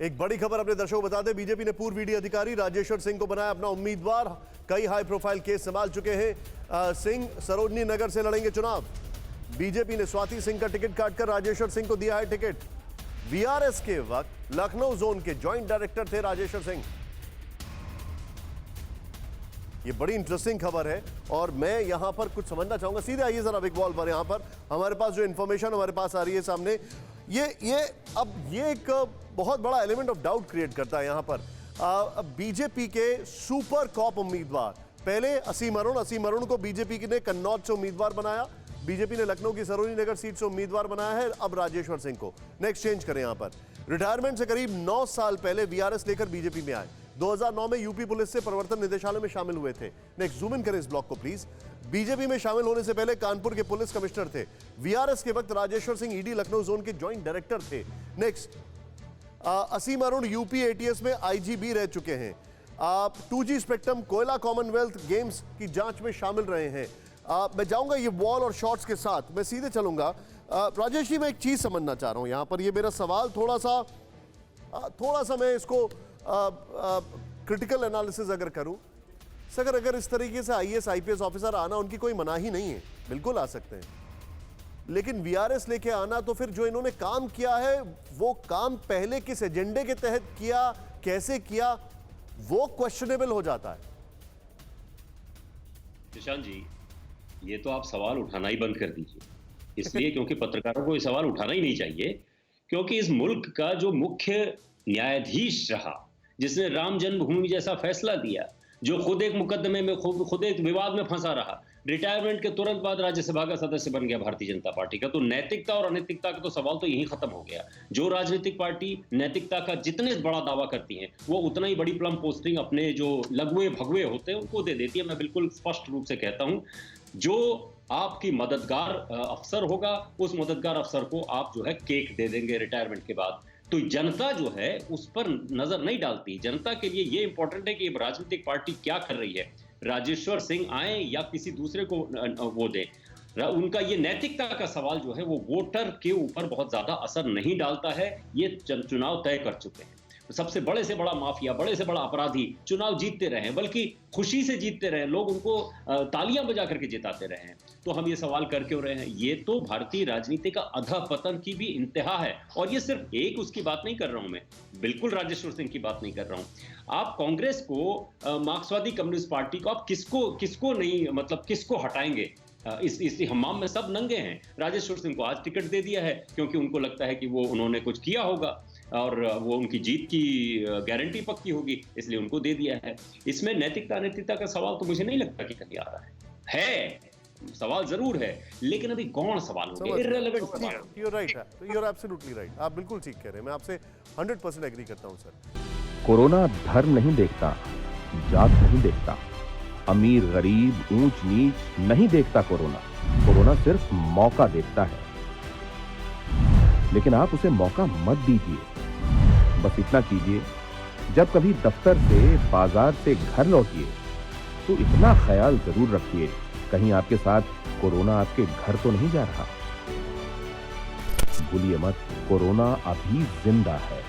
एक बड़ी खबर अपने दर्शकों को बता दें, बीजेपी ने पूर्व ईडी अधिकारी राजेश्वर सिंह को बनाया अपना उम्मीदवार। कई हाई प्रोफाइल केस संभाल चुके हैं सिंह, सरोजनी नगर से लड़ेंगे चुनाव। बीजेपी ने स्वाति सिंह का टिकट काटकर राजेश्वर सिंह को दिया है टिकट। वीआरएस के वक्त लखनऊ जोन के ज्वाइंट डायरेक्टर थे राजेश्वर सिंह। ये बड़ी इंटरेस्टिंग खबर है और मैं यहां पर कुछ समझना चाहूंगा। सीधे आइए जरा बिग बॉल पर। यहां पर हमारे पास जो इंफॉर्मेशन हमारे पास आ रही है सामने, ये एक बहुत बड़ा एलिमेंट ऑफ डाउट क्रिएट करता है यहां पर। बीजेपी के सुपर कॉप उम्मीदवार, पहले असीम अरुण को बीजेपी ने कन्नौज से उम्मीदवार बनाया, बीजेपी ने लखनऊ की सरोजनी नगर सीट से उम्मीदवार बनाया है। अब राजेश्वर सिंह को नेक्स्ट चेंज करें। यहां पर रिटायरमेंट से करीब 9 साल पहले वीआरएस लेकर बीजेपी में आए। 2009 में यूपी पुलिस से प्रवर्तन निदेशालय में शामिल हुए थे। नेक्स्ट जूम इन करें इस ब्लॉक को प्लीज। बीजेपी में शामिल होने से पहले कानपुर के पुलिस कमिश्नर थे। वीआरएस के वक्त राजेश्वर सिंह ईडी लखनऊ जोन के ज्वाइंट डायरेक्टर थे। नेक्स्ट असीम अरुण यूपी एटीएस में आईजीबी रह चुके हैं। 2G स्पेक्ट्रम कोयला कॉमनवेल्थ गेम्स की जांच में शामिल रहे हैं। मैं जाऊंगा ये वॉल और शॉट्स के साथ, मैं सीधे चलूंगा। राजेश जी, मैं एक चीज समझना चाह रहा हूं यहां पर। ये मेरा सवाल थोड़ा सा मैं इसको क्रिटिकल एनालिसिस अगर करूं, अगर इस तरीके से आईएएस आईपीएस ऑफिसर आना उनकी कोई मनाही नहीं है, बिल्कुल आ सकते हैं, लेकिन वीआरएस लेके आना, तो फिर जो इन्होंने काम किया है वो काम पहले किस एजेंडे के तहत किया, कैसे किया, वो क्वेश्चनेबल हो जाता है। निशांत जी, ये तो आप सवाल उठाना ही बंद कर दीजिए, इसलिए क्योंकि पत्रकारों को ये सवाल उठाना ही नहीं चाहिए। क्योंकि इस मुल्क का जो मुख्य न्यायाधीश रहा, जिसने राम जन्मभूमि जैसा फैसला दिया, जो खुद एक मुकदमे में खुद एक विवाद में फंसा रहा, रिटायरमेंट के तुरंत बाद राज्यसभा का सदस्य बन गया भारतीय जनता पार्टी का, तो नैतिकता और अनैतिकता का तो सवाल तो यहीं खत्म हो गया। जो राजनीतिक पार्टी नैतिकता का जितने बड़ा दावा करती है, वो उतना ही बड़ी प्लम पोस्टिंग अपने जो लघुए भगवे होते हैं उनको दे देती है। मैं बिल्कुल स्पष्ट रूप से कहता हूं, जो आपकी मददगार अफसर होगा, उस मददगार अफसर को आप जो है केक दे देंगे रिटायरमेंट के बाद। तो जनता जो है उस पर नजर नहीं डालती। जनता के लिए ये इंपॉर्टेंट है कि राजनीतिक पार्टी क्या कर रही है। राजेश्वर सिंह आए या किसी दूसरे को वो दें, उनका ये नैतिकता का सवाल जो है वो वोटर के ऊपर बहुत ज्यादा असर नहीं डालता है। ये चुनाव तय कर चुके हैं। सबसे बड़े से बड़ा माफिया, बड़े से बड़ा अपराधी चुनाव जीतते रहे, बल्कि खुशी से जीतते रहे, लोग उनको तालियां बजा करके जिताते रहे हैं। तो हम ये सवाल कर क्यों रहे हैं? ये तो भारतीय राजनीति का अधःपतन की भी इंतहा है। और ये सिर्फ एक उसकी बात नहीं कर रहा हूं मैं, बिल्कुल राजेश्वर सिंह की बात नहीं कर रहा हूं। आप कांग्रेस को, मार्क्सवादी कम्युनिस्ट पार्टी को आप किसको नहीं, मतलब किसको हटाएंगे? इस हमाम में सब नंगे हैं। राजेश्वर सिंह को आज टिकट दे दिया है क्योंकि उनको लगता है कि वो उन्होंने कुछ किया होगा और वो उनकी जीत की गारंटी पक्की होगी, इसलिए उनको दे दिया है। इसमें नैतिकता अनैतिकता का सवाल तो मुझे नहीं लगता कि कहीं आ रहा है। सवाल जरूर है, लेकिन अभी गौण सवाल हो गया, इररिलेवेंट सवाल। You are right, you are absolutely right, आप बिल्कुल ठीक कह रहे हैं। मैं आपसे 100% एग्री करता हूं सर। कोरोना धर्म नहीं देखता, जात नहीं देखता, अमीर गरीब ऊंच नीच नहीं देखता। कोरोना सिर्फ मौका देखता है, लेकिन आप उसे मौका मत दीजिए। बस इतना कीजिए, जब कभी दफ्तर से, बाजार से घर लौटिए तो इतना ख्याल जरूर रखिए, कहीं आपके साथ कोरोना आपके घर तो नहीं जा रहा। भूलिए मत, कोरोना अभी जिंदा है।